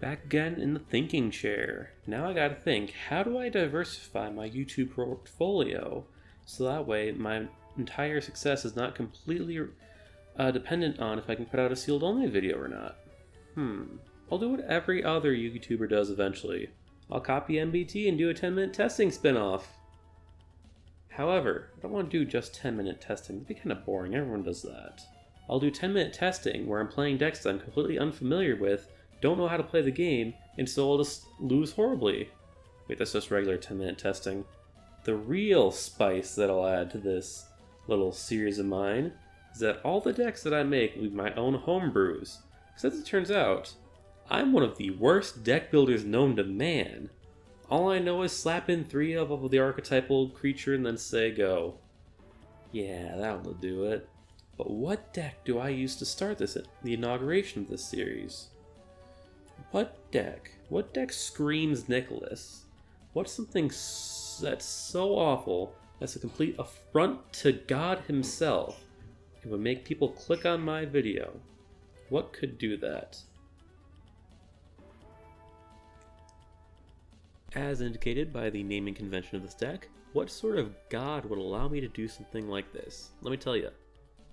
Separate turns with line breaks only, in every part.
Back again in the thinking chair. Now I gotta think, how do I diversify my YouTube portfolio so that way my entire success is not completely dependent on if I can put out a sealed only video or not? I'll do what every other YouTuber does eventually. I'll copy MBT and do a 10-minute testing spin-off. However, I don't want to do just 10-minute testing. It'd be kind of boring, everyone does that. I'll do 10-minute testing where I'm playing decks that I'm completely unfamiliar with, don't know how to play the game, and so I'll just lose horribly. Wait, that's just regular 10-minute testing. The real spice that I'll add to this little series of mine is that all the decks that I make will be my own homebrews. Because as it turns out, I'm one of the worst deck builders known to man. All I know is slap in 3 of the archetypal creature and then say go. Yeah, that'll do it. But what deck do I use to start the inauguration of this series? What deck? What deck screams Nicholas? What's something that's so awful that's a complete affront to God himself? It would make people click on my video. What could do that? As indicated by the naming convention of this deck, what sort of god would allow me to do something like this? Let me tell you,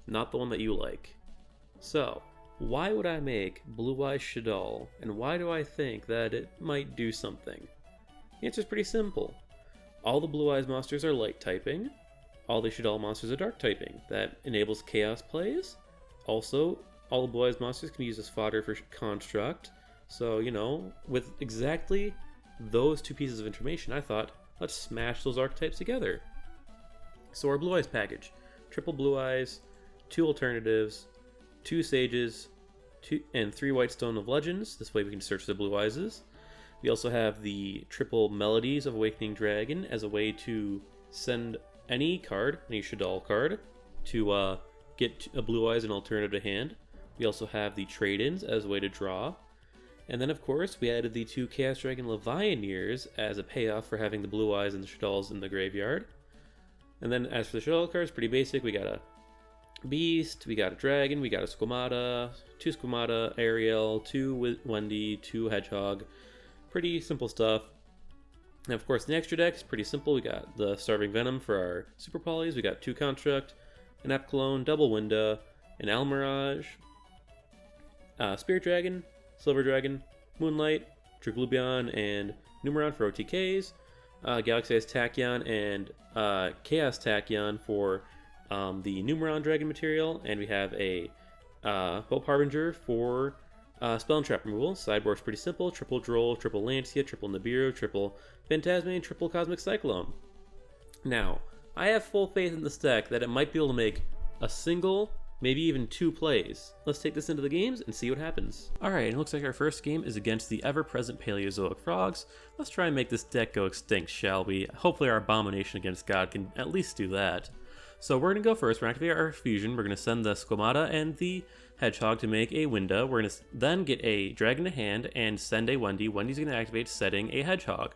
not the one that you like. So, why would I make Blue Eyes Shaddoll, and why do I think that it might do something? The answer's pretty simple. All the Blue Eyes monsters are light typing, all the Shaddoll monsters are dark typing. That enables chaos plays. Also, all the Blue Eyes monsters can be used as fodder for construct. So, with exactly those 2 pieces of information, I thought, let's smash those archetypes together. So our Blue Eyes package, triple Blue Eyes, 2 alternatives, 2 sages, 2 and 3 white stone of legends. This way we can search the Blue Eyes. We also have the triple melodies of Awakening Dragon as a way to send any card, any Shaddoll card, to get a Blue Eyes and alternative to hand. We also have the trade-ins as a way to draw. And then of course we added the 2 Chaos Dragon Levianeers as a payoff for having the Blue Eyes and the Shaddolls in the graveyard. And then as for the Shaddoll cards, pretty basic. We got a Beast, we got a Dragon, we got a Squamata, 2 Squamata, Ariel, 2 Wendy, 2 Hedgehog. Pretty simple stuff. And of course the extra deck is pretty simple. We got the Starving Venom for our Super Polys, we got 2 Construct, an Epclone, Double Winda, an Almirage, Spirit Dragon, Silver Dragon, Moonlight, Triglubion, and Numeron for OTKs, Galaxy Eyes Tachyon, and Chaos Tachyon for the Numeron Dragon material, and we have a Hope Harbinger for spell and trap removal. Sideboard's pretty simple: triple Droll, triple Lancia, triple Nibiru, triple Phantasme, triple Cosmic Cyclone. Now, I have full faith in this deck that it might be able to make a single, maybe even 2 plays. Let's take this into the games and see what happens. Alright, it looks like our first game is against the ever-present Paleozoic Frogs. Let's try and make this deck go extinct, shall we? Hopefully our Abomination Against God can at least do that. So we're going to go first. We're going to activate our fusion. We're going to send the Squamata and the Hedgehog to make a Winda. We're going to then get a Dragon to hand and send a Wendy. Wendy's going to activate, setting a Hedgehog.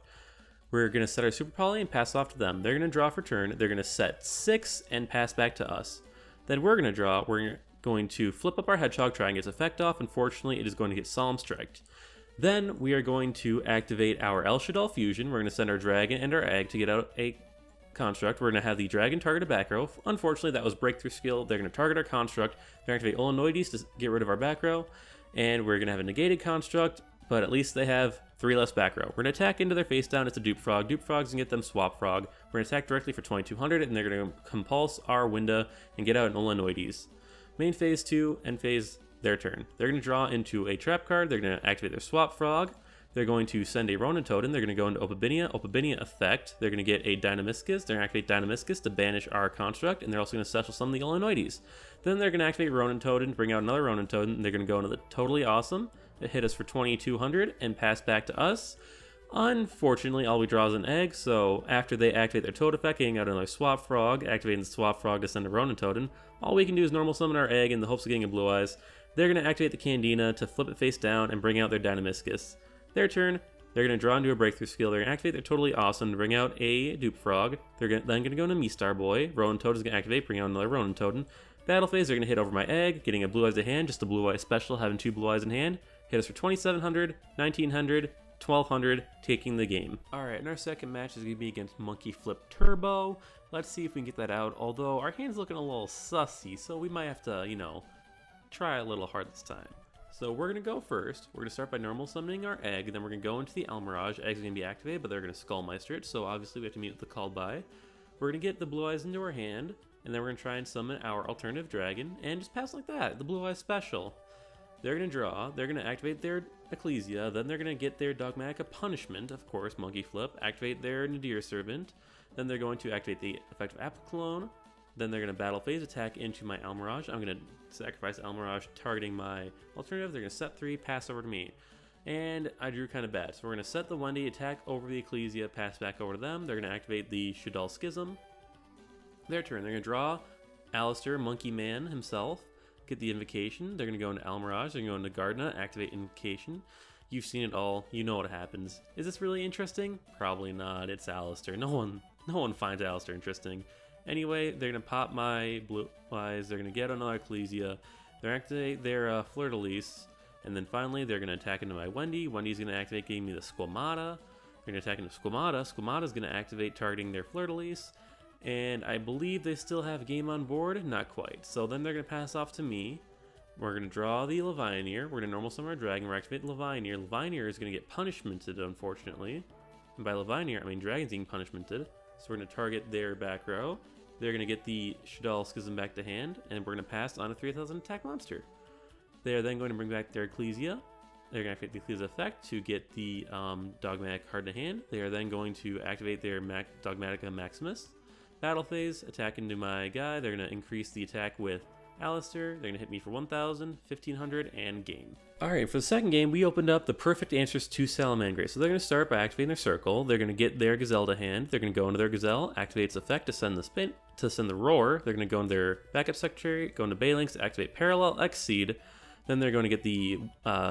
We're going to set our Super Poly and pass off to them. They're going to draw for turn. They're going to set 6 and pass back to us. Then we're going to draw. We're going to flip up our Hedgehog, try and get its effect off. Unfortunately, it is going to get Solemn Striked. Then we are going to activate our El Shaddoll Fusion. We're going to send our Dragon and our Egg to get out a construct. We're going to have the Dragon target a back row. Unfortunately, that was Breakthrough skill. They're going to target our construct. They're going to activate Olenoides to get rid of our back row. And we're going to have a negated construct, but at least they have 3 less back row. We're going to attack into their face down. It's a Dupe Frog. Dupe Frog's going to get them Swap Frog. We're going to attack directly for 2200, and they're going to compulse our Winda and get out an Olenoides. Main phase 2, end phase, their turn. They're going to draw into a trap card. They're going to activate their Swap Frog. They're going to send a Ronin Totem. They're going to go into Opabinia effect. They're going to get a Dynamiscus. They're going to activate Dynamiscus to banish our construct, and they're also going to special summon the Olenoides. Then they're going to activate Ronin Totem, bring out another Ronin Totem, and they're going to go into the Totally Awesome. It hit us for 2200 and pass back to us. Unfortunately, all we draw is an egg, so after they activate their Toad effect, getting out another Swap Frog, activating the Swap Frog to send a Ronin Totem, all we can do is normal summon our egg in the hopes of getting a Blue Eyes. They're going to activate the Candina to flip it face down and bring out their Dynamiscus. Their turn, they're going to draw into a Breakthrough skill. They're going to activate their Totally Awesome to bring out a Dupe Frog. They're then going to go into Mistar Boy. Ronin Toad is going to activate, bring out another Ronin Totem. Battle phase, they're going to hit over my egg, getting a Blue Eyes to hand, just a Blue Eyes special, having 2 Blue Eyes in hand. hit us for 2,700, 1,900, 1,200, taking the game. Alright, and our second match is going to be against Monkey Flip Turbo. Let's see if we can get that out, although our hand's looking a little sussy, so we might have to, try a little hard this time. So we're going to go first. We're going to start by normal summoning our egg, then we're going to go into the Almirage. Egg's going to be activated, but they're going to Skullmeister it, so obviously we have to meet with the called by. We're going to get the Blue Eyes into our hand, and then we're going to try and summon our alternative dragon, and just pass like that, the Blue Eyes special. They're going to draw, they're going to activate their Ecclesia, then they're going to get their Dogmatica Punishment, of course, Monkey Flip, activate their Nadir Servant, then they're going to activate the effect of Apple Clone, then they're going to battle phase attack into my Almirage. I'm going to sacrifice Almirage targeting my alternative. They're going to set 3, pass over to me. And I drew kind of bad. So we're going to set the Wendy, attack over the Ecclesia, pass back over to them. They're going to activate the Shaddoll Schism. Their turn. They're going to draw Alistair, Monkey Man himself, get the Invocation. They're going to go into Almirage. They're going to go into Gardna, activate Invocation. You've seen it all. You know what happens. Is this really interesting? Probably not. It's Alistair. No one finds Alistair interesting. Anyway, they're going to pop my Blue Eyes, they're going to get another Ecclesia, they're going to activate their Fleur-de-Lis, and then finally they're going to attack into my Wendy. Wendy's going to activate giving me the Squamata. They're going to attack into Squamata. Squamata's going to activate targeting their Fleur-de-Lis, and I believe they still have game on board, not quite. So then they're going to pass off to me. We're going to draw the Levianeer, we're going to normal summon our dragon, we're activating Levianeer. Levianeer is going to get punishmented, unfortunately. And by Levianeer, I mean dragon's being punishmented. So we're going to target their back row. They're going to get the Shaddoll Schism back to hand, and we're going to pass on a 3,000 attack monster. They are then going to bring back their Ecclesia. They're going to activate the Ecclesia effect to get the Dogmatic card to hand. They are then going to activate their Dogmatica Maximus. Battle phase, attack into my guy. They're going to increase the attack with Alistair. They're going to hit me for 1,000, 1,500, and game. Alright, for the second game, we opened up the perfect answers to Salamangreat. So they're going to start by activating their circle. They're going to get their Gazelle to hand. They're going to go into their Gazelle, activate its effect to send the spin, to send the roar. They're going to go into their backup secretary, go into Balinx to activate Parallel Exceed. Then they're going to get the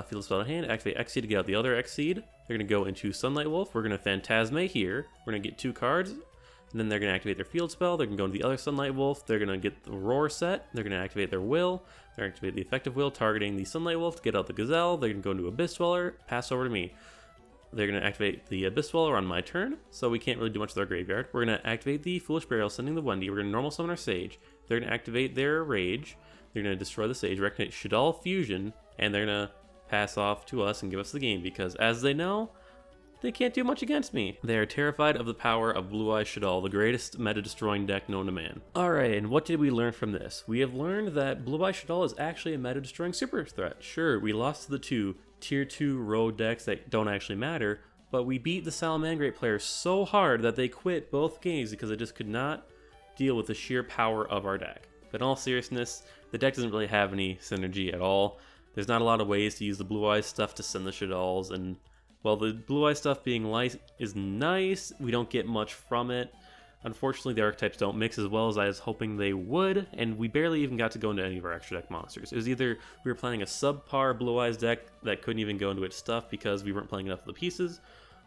Field Spell to hand, activate Exceed to get out the other Exceed. They're going to go into Sunlight Wolf. We're going to Phantasme here. We're going to get 2 cards. And then they're going to activate their Field Spell. They're going to go into the other Sunlight Wolf. They're going to get the Roar set. They're going to activate their Will. They're going to activate the effective Will, targeting the Sunlight Wolf to get out the Gazelle. They're going to go into Abyss Dweller, pass over to me. They're going to activate the Abyss Dweller on my turn, so we can't really do much with our graveyard. We're going to activate the Foolish Burial, sending the Wendy. We're going to normal summon our Sage. They're going to activate their Rage. They're going to destroy the Sage, activate Shaddoll Fusion, and they're going to pass off to us and give us the game, because as they know, they can't do much against me. They are terrified of the power of Blue Eyes Shaddoll, the greatest meta-destroying deck known to man. Alright, and what did we learn from this? We have learned that Blue Eyes Shaddoll is actually a meta-destroying super threat. Sure, we lost to the 2 tier 2 road decks that don't actually matter, but we beat the Salamangreat players so hard that they quit both games because they just could not deal with the sheer power of our deck. But in all seriousness, the deck doesn't really have any synergy at all. There's not a lot of ways to use the Blue Eyes stuff to send the Shaddolls, and while the Blue Eye stuff being light is nice, we don't get much from it. Unfortunately, the archetypes don't mix as well as I was hoping they would, and we barely even got to go into any of our extra deck monsters. It was either we were playing a subpar Blue Eyes deck that couldn't even go into its stuff because we weren't playing enough of the pieces,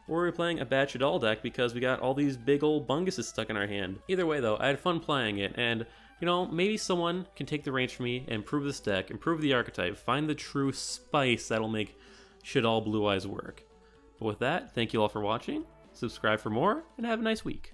or we were playing a bad Shaddoll deck because we got all these big old bunguses stuck in our hand. Either way though, I had fun playing it, and maybe someone can take the reins from me and improve this deck, improve the archetype, find the true spice that'll make Shaddoll Blue Eyes work. But with that, thank you all for watching, subscribe for more, and have a nice week.